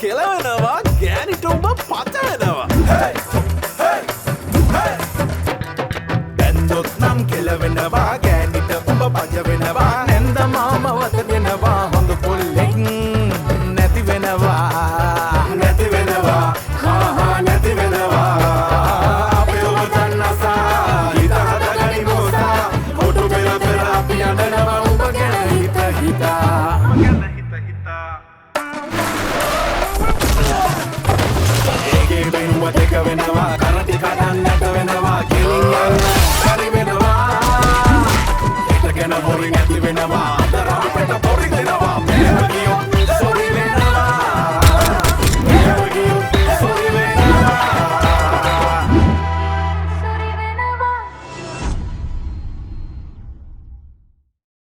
කෙලවෙනවා ගෑනිට උඹ පත වෙනවා බැන්දොත් නම් කෙලවෙනවා ගෑනිට උඹ පජ වෙනවා නැන්ද මාමවත දෙනවා හොඳ පොල්ලෙක් නැති වෙනවා නැති වෙනවා නැති වෙනවා අපේ ඔබ දන්නසා හිත හදගනි මොසා කොටු පෙර පෙර අපි අඬනවා උඹ ගැන හිත හිතා ඒකේ බෙනුව දෙක වෙනවා කරටි කඩන්නට වෙනවා කෙලින් යන්න බැරි වෙනවා හිතගෙන හොරින් ඇති වෙනවා අතරම පෙට පොරි දෙනවා